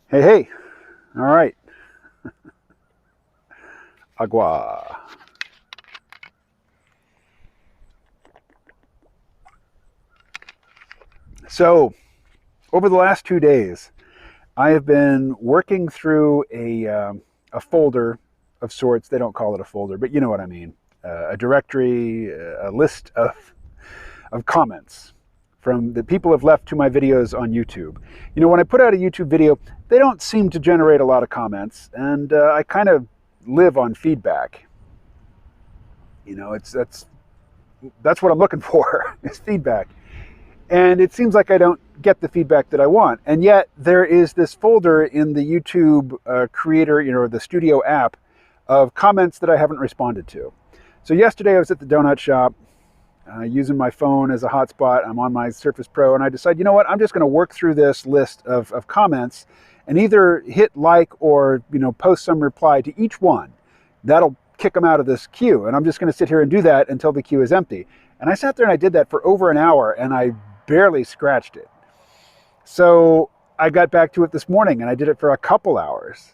Hey, hey. All right. Agua. So, over the last 2 days, I have been working through a folder of sorts. They don't call it a folder, but you know what I mean. A directory, a list of comments from the people have left to my videos on YouTube. You know, when I put out a YouTube video, they don't seem to generate a lot of comments, and I kind of live on feedback. You know, that's what I'm looking for is feedback. And it seems like I don't get the feedback that I want. And yet there is this folder in the YouTube creator, the studio app of comments that I haven't responded to. So yesterday I was at the donut shop using my phone as a hotspot. I'm on my Surface Pro and I decide, you know what, I'm just going to work through this list of comments and either hit like or, post some reply to each one. That'll kick them out of this queue. And I'm just going to sit here and do that until the queue is empty. And I sat there and I did that for over an hour and I barely scratched it. So I got back to it this morning and I did it for a couple hours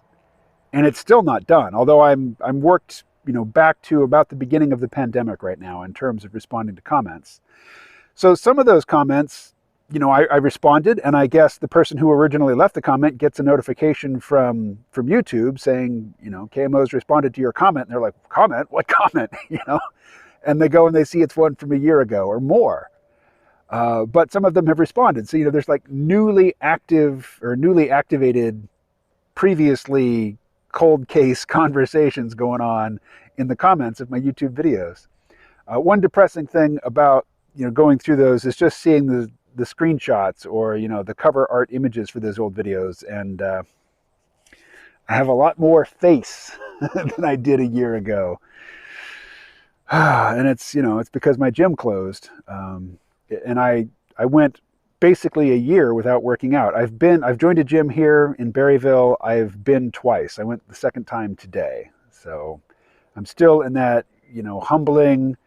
and it's still not done. Although I'm worked, back to about the beginning of the pandemic right now in terms of responding to comments. So some of those comments, I responded, and I guess the person who originally left the comment gets a notification from YouTube saying, KMO's responded to your comment. And they're like, comment? What comment? And they go and they see it's one from a year ago or more. But some of them have responded. So, there's like newly active or newly activated, previously cold case conversations going on in the comments of my YouTube videos. One depressing thing about, going through those is just seeing the screenshots or, the cover art images for those old videos. And I have a lot more face than I did a year ago. And it's because my gym closed. And I went basically a year without working out. I've joined a gym here in Berryville. I've been twice. I went the second time today. So I'm still in that, humbling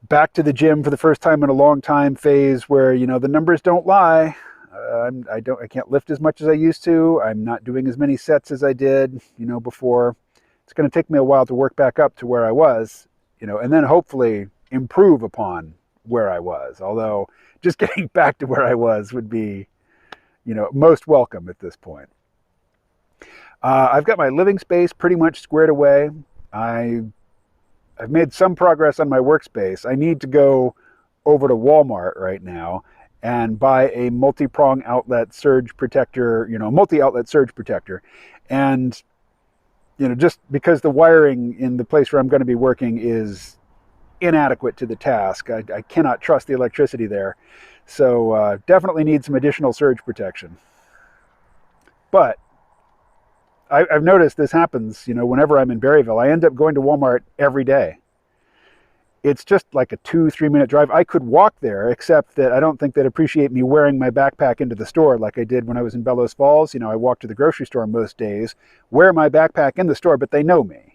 back to the gym for the first time in a long time phase where, the numbers don't lie. I can't lift as much as I used to. I'm not doing as many sets as I did, before. It's going to take me a while to work back up to where I was, and then hopefully improve upon where I was. Although just getting back to where I was would be, most welcome at this point. I've got my living space pretty much squared away. I've made some progress on my workspace. I need to go over to Walmart right now and buy a multi-prong outlet surge protector, multi-outlet surge protector. And, just because the wiring in the place where I'm going to be working is inadequate to the task. I cannot trust the electricity there. So definitely need some additional surge protection. But I've noticed this happens, whenever I'm in Berryville. I end up going to Walmart every day. It's just like a 2-3 minute drive. I could walk there, except that I don't think they'd appreciate me wearing my backpack into the store like I did when I was in Bellows Falls. I walk to the grocery store most days, wear my backpack in the store, but they know me,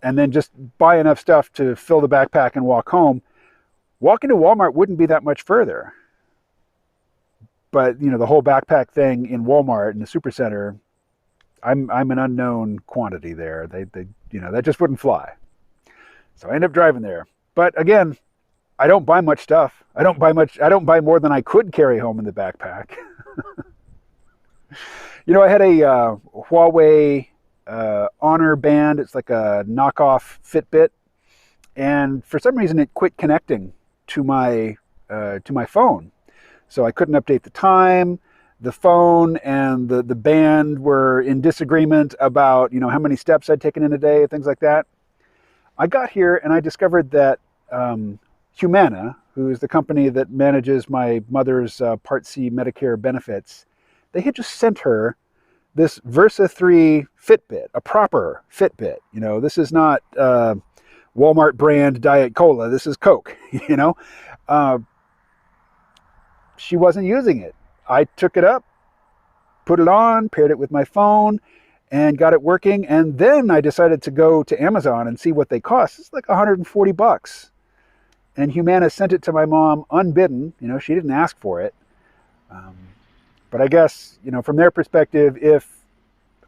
and then just buy enough stuff to fill the backpack and walk home. Walking to Walmart wouldn't be that much further. But, the whole backpack thing in Walmart in the supercenter, I'm an unknown quantity there. They that just wouldn't fly. So I end up driving there. But again, I don't buy much stuff. I don't buy more than I could carry home in the backpack. I had a Huawei Honor Band. It's like a knockoff Fitbit, and for some reason it quit connecting to my phone. So I couldn't update the time. The phone and the band were in disagreement about how many steps I'd taken in a day, things like that. I got here and I discovered that Humana, who is the company that manages my mother's Part C Medicare benefits, they had just sent her this Versa 3 Fitbit, a proper Fitbit. This is not Walmart brand Diet Cola. This is Coke, She wasn't using it. I took it up, put it on, paired it with my phone, and got it working. And then I decided to go to Amazon and see what they cost. It's like $140. And Humana sent it to my mom unbidden. She didn't ask for it. But I guess, from their perspective, if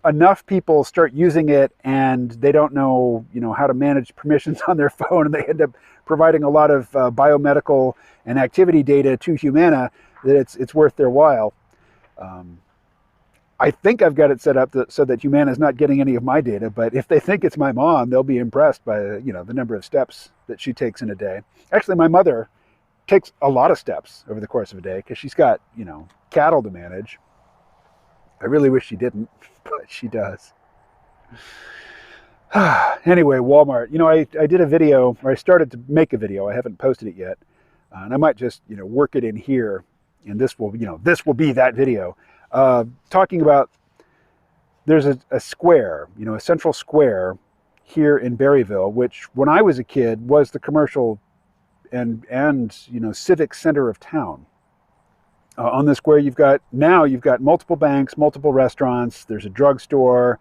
enough people start using it and they don't know, how to manage permissions on their phone, and they end up providing a lot of biomedical and activity data to Humana, that it's worth their while. I think I've got it set up so that Humana is not getting any of my data, but if they think it's my mom, they'll be impressed by the number of steps that she takes in a day. Actually, my mother takes a lot of steps over the course of a day because she's got cattle to manage. I really wish she didn't, but she does. Anyway, Walmart. I did a video, or I started to make a video. I haven't posted it yet, and I might just work it in here, and this will be that video. Talking about, there's a square, a central square here in Berryville, which when I was a kid was the commercial and civic center of town. On the square, you've got multiple banks, multiple restaurants. There's a drugstore.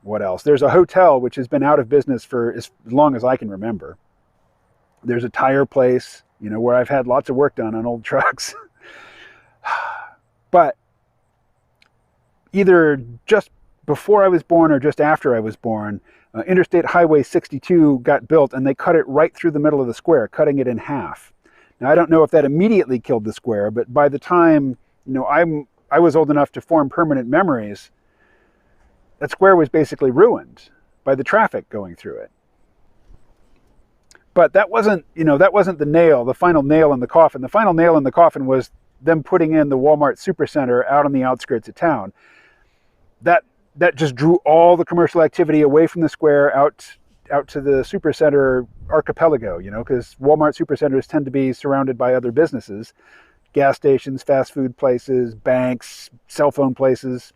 What else? There's a hotel, which has been out of business for as long as I can remember. There's a tire place, where I've had lots of work done on old trucks. But either just before I was born or just after I was born, Interstate Highway 62 got built, and they cut it right through the middle of the square, cutting it in half. Now, I don't know if that immediately killed the square, but by the time I was old enough to form permanent memories, that square was basically ruined by the traffic going through it. But that wasn't the final nail in the coffin. The final nail in the coffin was them putting in the Walmart Supercenter out on the outskirts of town. That just drew all the commercial activity away from the square out to the Supercenter archipelago, because Walmart Supercenters tend to be surrounded by other businesses, gas stations, fast food places, banks, cell phone places,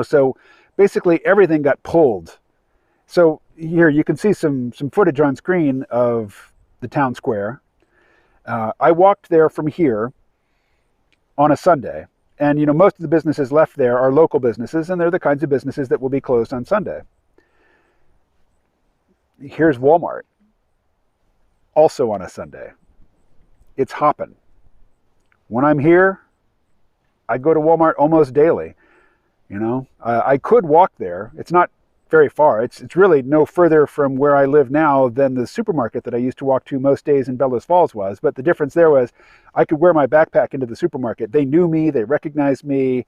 so basically everything got pulled. So here you can see some footage on screen of the town square. I walked there from here on a Sunday, and most of the businesses left there are local businesses, and they're the kinds of businesses that will be closed on Sunday. Here's Walmart, also on a Sunday. It's hopping. When I'm here, I go to Walmart almost daily. I could walk there. It's not very far. It's really no further from where I live now than the supermarket that I used to walk to most days in Bellows Falls was. But the difference there was I could wear my backpack into the supermarket. They knew me. They recognized me.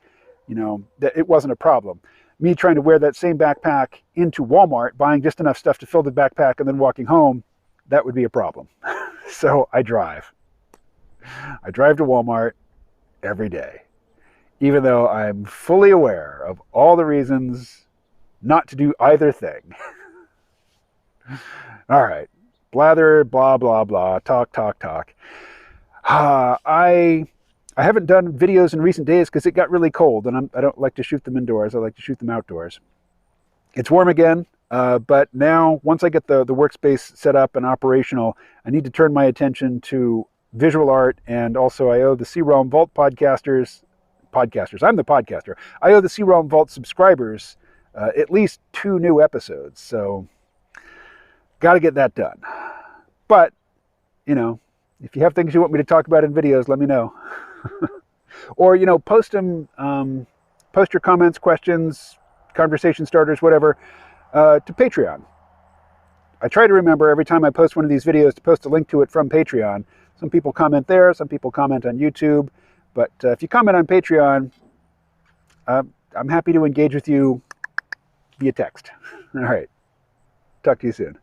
That it wasn't a problem. Me trying to wear that same backpack into Walmart, buying just enough stuff to fill the backpack and then walking home, that would be a problem. So I drive. I drive to Walmart every day, even though I'm fully aware of all the reasons not to do either thing. All right. Blather, blah, blah, blah, talk. I haven't done videos in recent days because it got really cold, and I don't like to shoot them indoors. I like to shoot them outdoors. It's warm again, but now once I get the workspace set up and operational, I need to turn my attention to visual art, and also I owe the C-Realm Vault podcasters, I'm the podcaster. I owe the C-Realm Vault subscribers at least 2 new episodes, so got to get that done. But, if you have things you want me to talk about in videos, let me know. Or, post them, post your comments, questions, conversation starters, whatever, to Patreon. I try to remember every time I post one of these videos to post a link to it from Patreon. Some people comment there, some people comment on YouTube. But if you comment on Patreon, I'm happy to engage with you via text. All right. Talk to you soon.